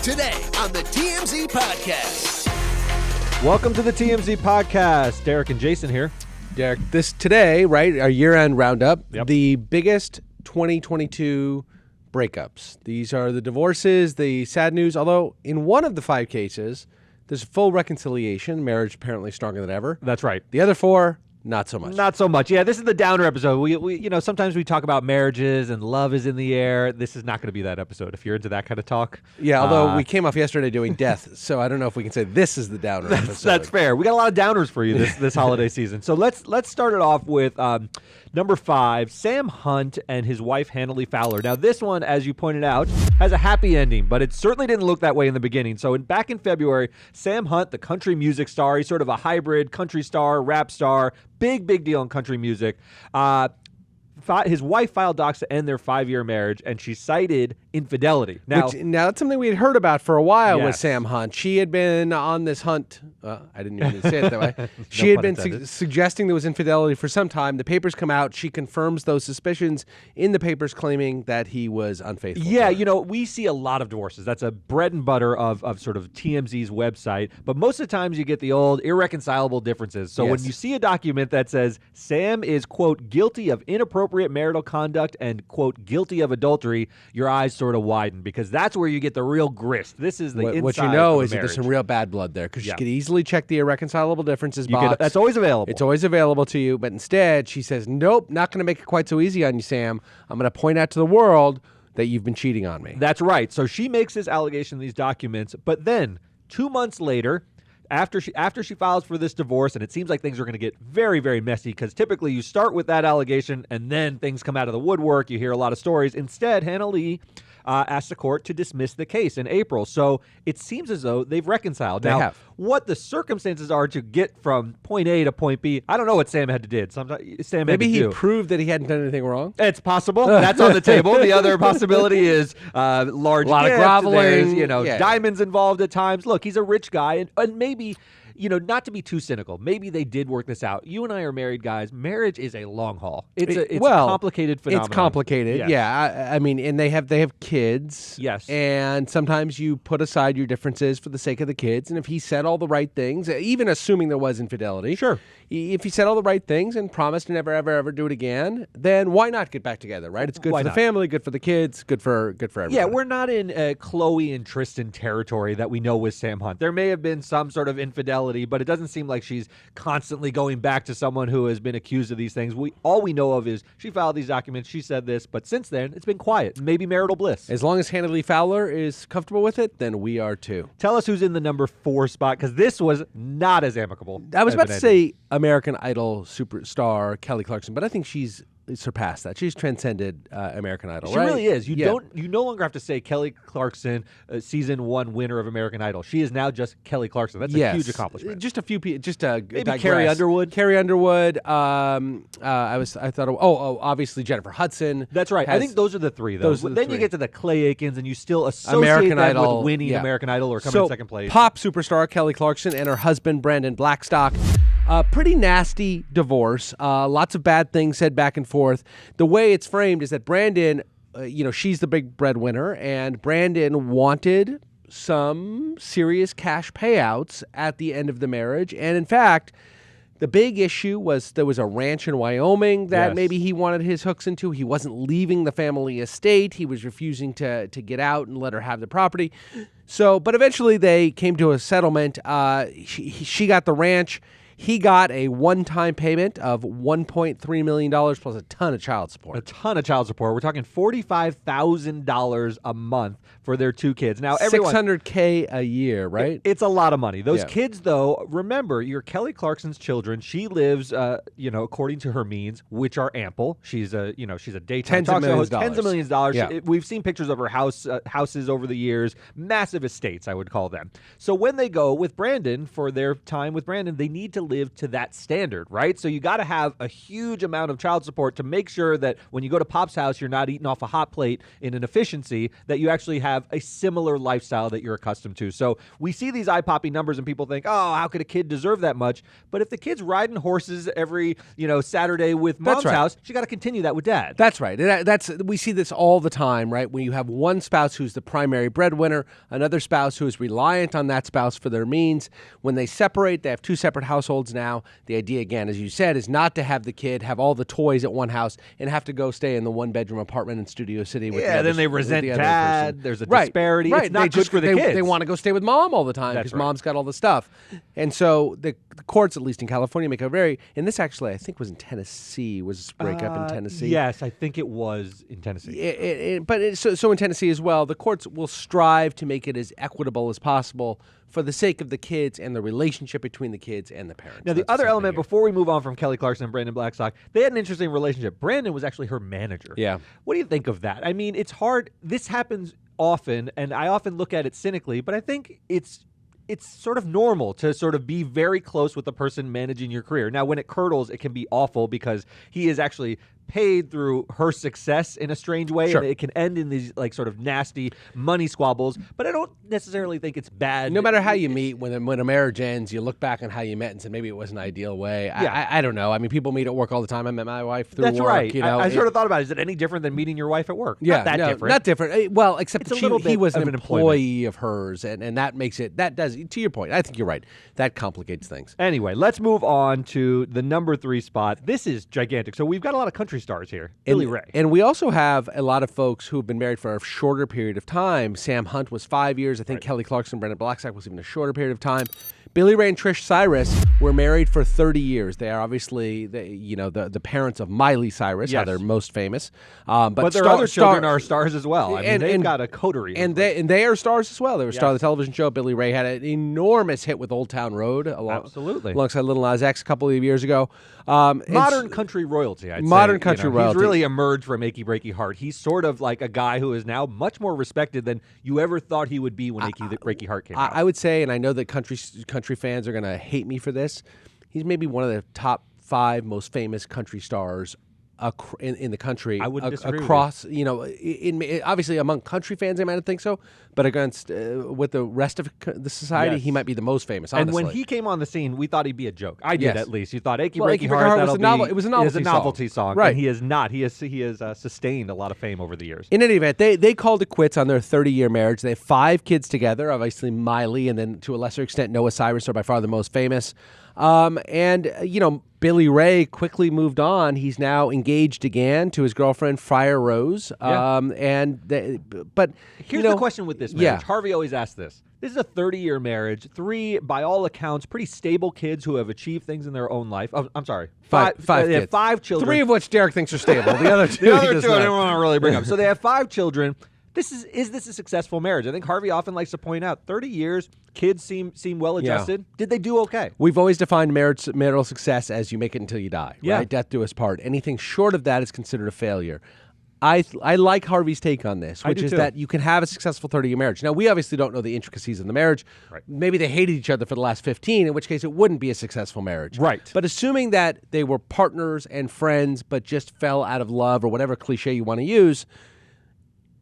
Today on the TMZ Podcast. Welcome to the TMZ Podcast. Derek and Jason here. Derek, today, right, our year-end roundup, Yep. The biggest 2022 breakups. These are the divorces, the sad news, although in one of the 5 cases, there's full reconciliation, marriage apparently stronger than ever. That's right. The other 4, not so much. Not so much. Yeah, this is the downer episode. We sometimes we talk about marriages and love is in the air. This is not going to be that episode if you're into that kind of talk. Yeah, although we came off yesterday doing death, so I don't know if we can say this is the downer episode. That's fair. We got a lot of downers for you this holiday season. So let's start it off with number 5, Sam Hunt and his wife Hannah Fowler. Now this one, as you pointed out, has a happy ending, but it certainly didn't look that way in the beginning. So back in February, Sam Hunt, the country music star, he's sort of a hybrid country star, rap star, big deal in country music. His wife filed docs to end their 5-year marriage, and she cited infidelity. Now that's something we had heard about for a while with Yes. Sam Hunt. She had been on this hunt. I didn't even say it that way. She had been suggesting there was infidelity for some time. The papers come out. She confirms those suspicions in the papers, claiming that he was unfaithful. Yeah, we see a lot of divorces. That's a bread and butter of sort of TMZ's website. But most of the times you get the old irreconcilable differences. So when Yes. you see a document that says Sam is, quote, guilty of inappropriate marital conduct and, quote, guilty of adultery, your eyes sort of widen because that's where you get the real grist. This is the inside What you know of is that there's some marriage. real bad blood there because Yeah. you could easily check the irreconcilable differences box. That's always available. It's always available to you, but instead she says, nope, not going to make it quite so easy on you, Sam. I'm going to point out to the world that you've been cheating on me. That's right. So she makes this allegation in these documents, but then 2 months later, after she files for this divorce, and it seems like things are going to get very, very messy because typically you start with that allegation and then things come out of the woodwork. You hear a lot of stories. Instead, Hannah asked the court to dismiss the case in April. So it seems as though they've reconciled. They now, have. What the circumstances are to get from point A to point B, I don't know what Sam had to do. Maybe he proved that he hadn't done anything wrong. It's possible. That's on the table. The other possibility is large lot of gifts. groveling. There's, diamonds involved at times. Look, he's a rich guy, and maybe, not to be too cynical, maybe they did work this out. You and I are married guys. Marriage is a long haul. It's a complicated phenomenon. It's complicated. Yes. Yeah. I mean, and they have kids. Yes. And sometimes you put aside your differences for the sake of the kids. And if he said all the right things, even assuming there was infidelity, Sure. If he said all the right things and promised to never, ever do it again, then why not get back together, right? It's good Why for the not? family, good for the kids, good for everybody. Yeah, we're not in Chloe and Tristan territory that we know with Sam Hunt. There may have been some sort of infidelity, but it doesn't seem like she's constantly going back to someone who has been accused of these things. All we know of is she filed these documents, she said this, but since then, it's been quiet. Maybe marital bliss. As long as Hannah Fowler is comfortable with it, then we are too. Tell us who's in the number 4 spot, because this was not as amicable. I was as about an to ending. say American Idol superstar Kelly Clarkson, but I think she's surpassed that. She's transcended American Idol. She right? really is. You Yeah. no longer have to say Kelly Clarkson, season 1 winner of American Idol. She is now just Kelly Clarkson. That's a huge accomplishment. Just a few people. Just to Maybe digress. Carrie Underwood. Carrie Underwood. I thought. Obviously Jennifer Hudson. That's right. I think those are the 3, though. Those are the then 3. you get to the Clay Aikens, and you still associate American that Idol, with winning yeah. American Idol or coming in second place. Pop superstar Kelly Clarkson and her husband Brandon Blackstock. Pretty nasty divorce. Lots of bad things said back and forth. The way it's framed is that Brandon, she's the big breadwinner, and Brandon wanted some serious cash payouts at the end of the marriage. And in fact, the big issue was there was a ranch in Wyoming that Yes. maybe he wanted his hooks into. He wasn't leaving the family estate. He was refusing to get out and let her have the property. So, but eventually they came to a settlement. She got the ranch. He got a one-time payment of $1.3 million plus a ton of child support. A ton of child support. We're talking $45,000 a month for their 2 kids. Now, everyone, $600K a year, right? It's a lot of money. Those Yeah. kids, though, remember, you're Kelly Clarkson's children. She lives, according to her means, which are ample. She's a daytime Tens of talk show millions host. Tens of dollars. millions of dollars. Yeah. We've seen pictures of her houses over the years. Massive estates, I would call them. So when they go with Brandon for their time with Brandon, they need to live live to that standard, right? So you got to have a huge amount of child support to make sure that when you go to Pop's house, you're not eating off a hot plate in an efficiency, that you actually have a similar lifestyle that you're accustomed to. So we see these eye-popping numbers and people think, oh, how could a kid deserve that much? But if the kid's riding horses every, Saturday with mom's house, she got to continue that with dad. That's right. We see this all the time, right? When you have one spouse who's the primary breadwinner, another spouse who is reliant on that spouse for their means. When they separate, they have two separate households now. The idea, again, as you said, is not to have the kid have all the toys at one house and have to go stay in the one-bedroom apartment in Studio City with then they resent dad. There's a disparity. Right. It's not good for the kids. They want to go stay with mom all the time because mom's got all the stuff. And so the courts, at least in California, make a and this actually I think was in Tennessee, was this breakup in Tennessee? Yes, I think it was in Tennessee. So in Tennessee as well, the courts will strive to make it as equitable as possible for the sake of the kids and the relationship between the kids and the parents. Now, the other element, before we move on from Kelly Clarkson and Brandon Blackstock, they had an interesting relationship. Brandon was actually her manager. Yeah. What do you think of that? I mean, it's hard. This happens often, and I often look at it cynically, but I think it's sort of normal to sort of be very close with the person managing your career. Now, when it curdles, it can be awful because he is actually paid through her success in a strange way, Sure. and it can end in these sort of nasty money squabbles. But I don't necessarily think it's bad. No matter how you meet, when a marriage ends, you look back on how you met and say maybe it was an ideal way. Yeah. I don't know. I mean, people meet at work all the time. I met my wife through That's work. right. I sort of thought about it. Is it any different than meeting your wife at work? Yeah, Not that different. Not different. Well, except It's a little he bit was of an an employee of hers, and that makes it. That does. To your point, I think you're right. That complicates things. Anyway, let's move on to the number 3 spot. This is gigantic. So we've got a lot of country stars here. Billy Ray. And we also have a lot of folks who have been married for a shorter period of time. Sam Hunt was 5 years. I think Kelly Clarkson, Brandon Blackstock was even a shorter period of time. Billy Ray and Trish Cyrus were married for 30 years. They are obviously the parents of Miley Cyrus, how they're most famous. But their other children are stars as well. I mean, they've got a coterie. And they are stars as well. They were a star of the television show. Billy Ray had an enormous hit with Old Town Road alongside Little Nas X a couple of years ago. Modern country royalty, I'd say. Modern country royalty. He's really emerged from Achy Breaky Heart. He's sort of like a guy who is now much more respected than you ever thought he would be when Achy Breaky Heart came out. I would say, and I know that country fans are going to hate me for this, he's maybe one of the top 5 most famous country stars in the country. I wouldn't disagree across, obviously among country fans, I might think so, but against with the rest of the society, he might be the most famous. Honestly. And when he came on the scene, we thought he'd be a joke. I did at least. You thought Achy Breaky Breaky Heart was a novelty song, right? And he is not. He has sustained a lot of fame over the years. In any event, they called it quits on their 30-year marriage. They have 5 kids together. Obviously, Miley, and then to a lesser extent, Noah Cyrus are by far the most famous. Billy Ray quickly moved on. He's now engaged again to his girlfriend, Friar Rose. But here's the question with this marriage. Harvey always asks this. This is a 30-year marriage. 3, by all accounts, pretty stable kids who have achieved things in their own life. Oh, I'm sorry. 5 kids. They have 5 children. 3 of which Derek thinks are stable. The other 2 I didn't want to really bring up. So they have 5 children. Is this a successful marriage? I think Harvey often likes to point out 30 years, kids seem well adjusted. Yeah. Did they do okay? We've always defined marital success as you make it until you die, right? Death do us part. Anything short of that is considered a failure. I like Harvey's take on this, which is that you can have a successful 30-year marriage. Now, we obviously don't know the intricacies of the marriage. Right. Maybe they hated each other for the last 15, in which case it wouldn't be a successful marriage. Right. But assuming that they were partners and friends but just fell out of love or whatever cliche you want to use,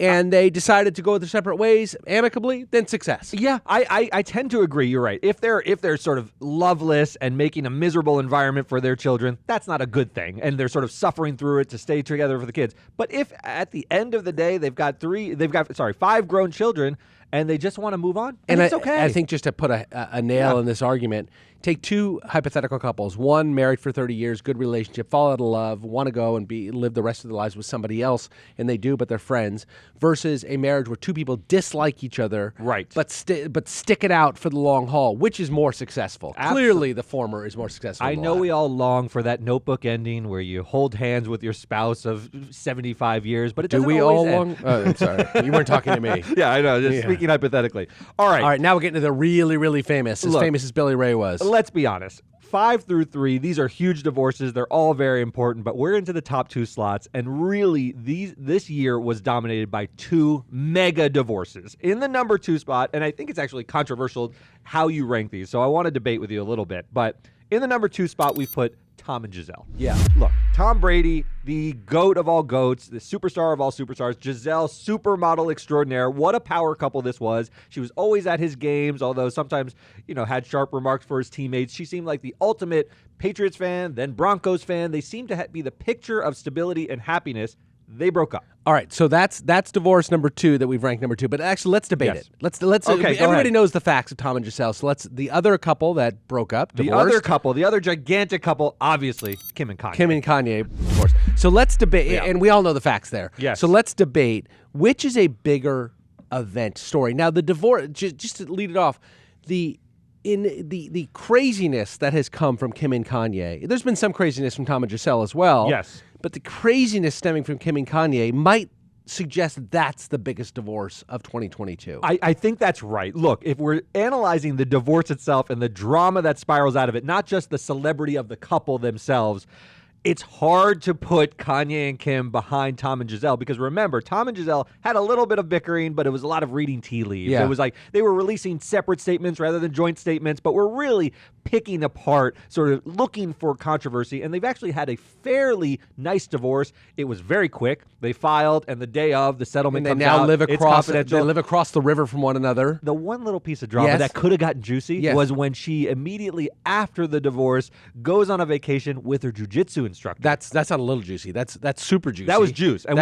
and they decided to go their separate ways amicably, then success. Yeah, I tend to agree. You're right. If they're sort of loveless and making a miserable environment for their children, that's not a good thing. And they're sort of suffering through it to stay together for the kids. But if at the end of the day they've got 5 grown children and they just want to move on, and it's okay. I think just to put a nail in this argument, take 2 hypothetical couples, one married for 30 years, good relationship, fall out of love, want to go and live the rest of their lives with somebody else, and they do, but they're friends, versus a marriage where 2 people dislike each other, right? But stick it out for the long haul. Which is more successful? Clearly, the former is more successful. I know we all long for that Notebook ending where you hold hands with your spouse of 75 years, but it doesn't always end. Oh, sorry, you weren't talking to me. Yeah, I know. Just speaking hypothetically. All right. Now we're getting to the really, really famous. As famous as Billy Ray was. Let's be honest. 5 through 3, these are huge divorces. They're all very important, but we're into the top 2 slots, and really, this year was dominated by 2 mega divorces. In the number 2 spot, and I think it's actually controversial how you rank these, so I want to debate with you a little bit, but In the number 2 spot, we put Tom and Gisele. Yeah. Look, Tom Brady, the GOAT of all GOATs, the superstar of all superstars. Gisele, supermodel extraordinaire. What a power couple this was. She was always at his games, although sometimes, had sharp remarks for his teammates. She seemed like the ultimate Patriots fan, then Broncos fan. They seemed to be the picture of stability and happiness. They broke up. All right, so that's divorce number 2 that we've ranked number 2. But actually, let's debate it. Let's. Okay, everybody knows the facts of Tom and Gisele. So the other couple that broke up, divorced. The other gigantic couple, obviously, Kim and Kanye. Kim and Kanye divorced. So let's debate, and we all know the facts there. Yes. So let's debate which is a bigger event story. Now, the divorce, just to lead it off, the craziness that has come from Kim and Kanye. There's been some craziness from Tom and Gisele as well. Yes. But the craziness stemming from Kim and Kanye might suggest that's the biggest divorce of 2022. I think that's right. Look, if we're analyzing the divorce itself and the drama that spirals out of it, not just the celebrity of the couple themselves, it's hard to put Kanye and Kim behind Tom and Gisele because remember, Tom and Gisele had a little bit of bickering, but it was a lot of reading tea leaves. Yeah. It was like they were releasing separate statements rather than joint statements, but we're really picking apart, sort of looking for controversy, and they've actually had a fairly nice divorce. It was very quick. They filed, and the day of, the settlement comes out. Live It's across. confidential. They live across the river from one another. The one little piece of drama that could have gotten juicy was when she immediately after the divorce goes on a vacation with her jiu-jitsu instructor. That's not a little juicy. That's super juicy. That was juice, and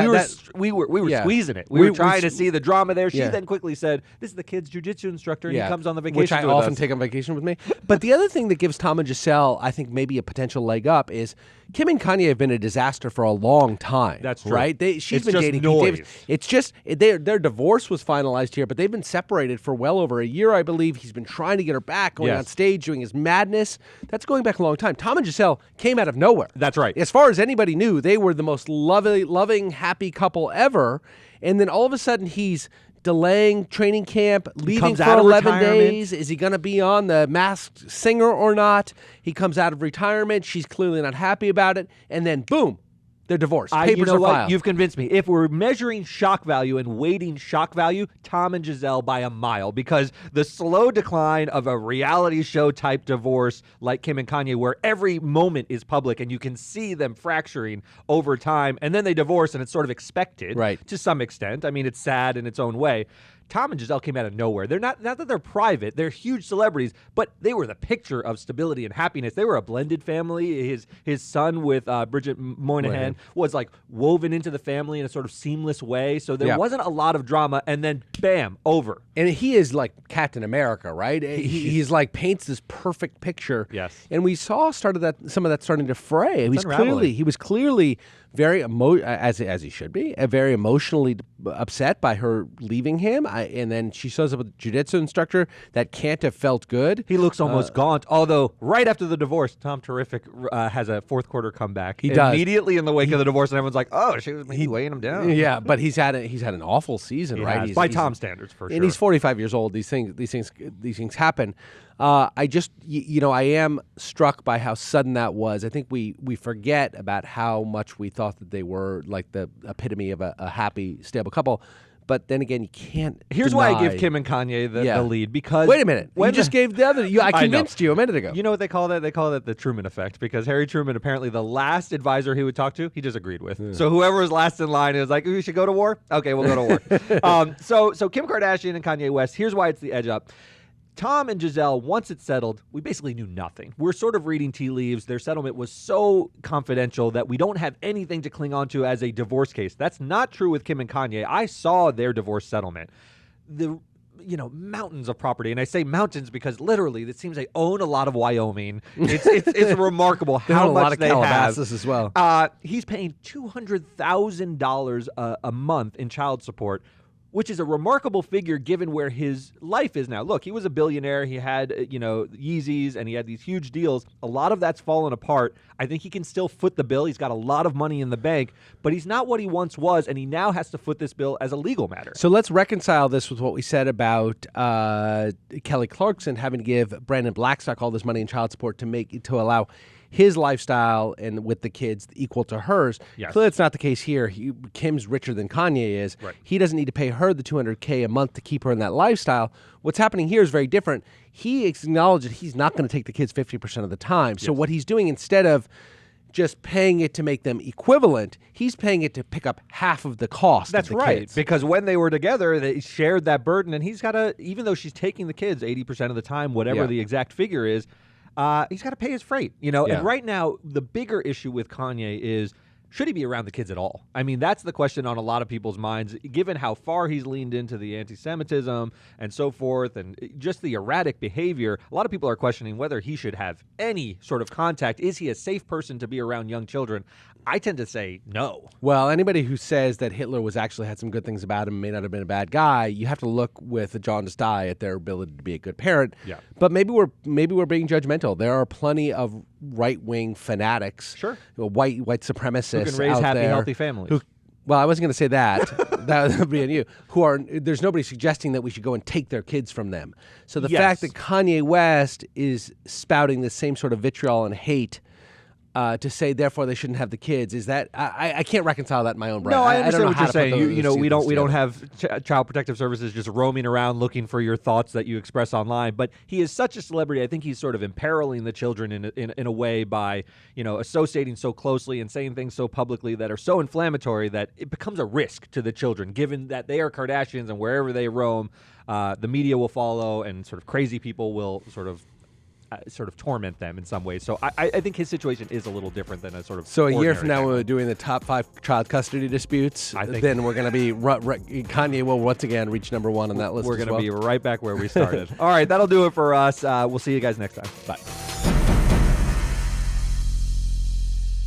we were squeezing it. We were trying to see the drama there. She then quickly said, "This is the kid's jiu-jitsu instructor, and he comes on the vacation which I with often us." take on vacation with me." But the other thing that gives Tom and Gisele, I think, maybe a potential leg up is Kim and Kanye have been a disaster for a long time. That's true. Right? She's been just dating noise. Pete Davidson. It's just their divorce was finalized here, but they've been separated for well over a year, I believe. He's been trying to get her back, going on stage, doing his madness. That's going back a long time. Tom and Gisele came out of nowhere. That's right. As far as anybody knew, they were the most loving, happy couple ever. And then all of a sudden, he's delaying training camp, leaving for 11 days. Is he going to be on The Masked Singer or not? He comes out of retirement. She's clearly not happy about it. And then, boom, they're divorced. Papers are filed. You've convinced me. If we're measuring shock value and weighting shock value, Tom and Gisele by a mile, because the slow decline of a reality show type divorce like Kim and Kanye, where every moment is public and you can see them fracturing over time, and then they divorce and it's sort of expected to some extent. I mean, it's sad in its own way. Tom and Gisele came out of nowhere. They're not that they're private. They're huge celebrities, but they were the picture of stability and happiness. They were a blended family. His son with Bridget Moynihan was like woven into the family in a sort of seamless way. So there wasn't a lot of drama. And then, bam, over. And he is like Captain America, right? He's like paints this perfect picture. Yes. And we saw some of that starting to fray. He was clearly very as he should be, very emotionally upset by her leaving him. And then she shows up with a jiu-jitsu instructor that can't have felt good. He looks almost gaunt. Although right after the divorce, Tom Terrific has a fourth quarter comeback. He does immediately in the wake of the divorce, and everyone's like, "Oh, she was weighing him down." Yeah, but he's had an awful season, right? By Tom's standards, for sure. And he's 45 years old. These things happen. I just, I am struck by how sudden that was. I think we forget about how much we thought that they were like the epitome of a happy, stable couple. But then again, you can't. Here's why I give Kim and Kanye the lead, because wait a minute, you just gave the other. I convinced you a minute ago. You know what they call that? They call that the Truman effect, because Harry Truman, apparently the last advisor he would talk to, he just agreed with. So whoever was last in line is like, "We should go to war." Okay, we'll go to war. So Kim Kardashian and Kanye West. Here's why it's the edge up. Tom and Gisele, once it settled, we basically knew nothing. We're sort of reading tea leaves. Their settlement was so confidential that we don't have anything to cling on to as a divorce case. That's not true with Kim and Kanye. I saw their divorce settlement. Mountains of property. And I say mountains because literally it seems they own a lot of Wyoming. It's remarkable how much they have. As well. He's paying $200,000 a month in child support, which is a remarkable figure given where his life is now. Look, he was a billionaire. He had, Yeezys, and he had these huge deals. A lot of that's fallen apart. I think he can still foot the bill. He's got a lot of money in the bank, but he's not what he once was, and he now has to foot this bill as a legal matter. So let's reconcile this with what we said about Kelly Clarkson having to give Brandon Blackstock all this money in child support to allow his lifestyle and with the kids equal to hers. Yes. Clearly, it's not the case here. Kim's richer than Kanye is. Right. He doesn't need to pay her the $200K a month to keep her in that lifestyle. What's happening here is very different. He acknowledged that he's not going to take the kids 50% of the time. So what he's doing, instead of just paying it to make them equivalent, he's paying it to pick up half of the cost. That's of the right. kids. Because when they were together, they shared that burden, and he's got to, even though she's taking the kids 80% of the time, whatever the exact figure is, he's got to pay his freight. And right now, the bigger issue with Kanye is, should he be around the kids at all? I mean, that's the question on a lot of people's minds, given how far he's leaned into the anti-Semitism and so forth, and just the erratic behavior. A lot of people are questioning whether he should have any sort of contact. Is he a safe person to be around young children? I tend to say no. Well, anybody who says that Hitler had some good things about him, may not have been a bad guy, you have to look with a jaundiced eye at their ability to be a good parent. Yeah. But maybe we're being judgmental. There are plenty of right-wing fanatics, white supremacists Who can raise out happy, there healthy families. Well, I wasn't going to say that. That would be on you. There's nobody suggesting that we should go and take their kids from them. So the fact that Kanye West is spouting the same sort of vitriol and hate to say, therefore, they shouldn't have the kids, is that I can't reconcile that in my own brain. No, I understand don't know what how you're to put saying. We don't together. have child protective services just roaming around looking for your thoughts that you express online. But he is such a celebrity. I think he's sort of imperiling the children in a way by associating so closely and saying things so publicly that are so inflammatory that it becomes a risk to the children, given that they are Kardashians and wherever they roam, the media will follow and sort of crazy people will sort of torment them in some ways. So I think his situation is a little different than a sort of. So a year from now, example. when we're doing the top 5 child custody disputes, think- then we're going to be Kanye will once again reach number 1 on that list. We're as going to well. be right back where we started. All right, that'll do it for us. We'll see you guys next time. Bye.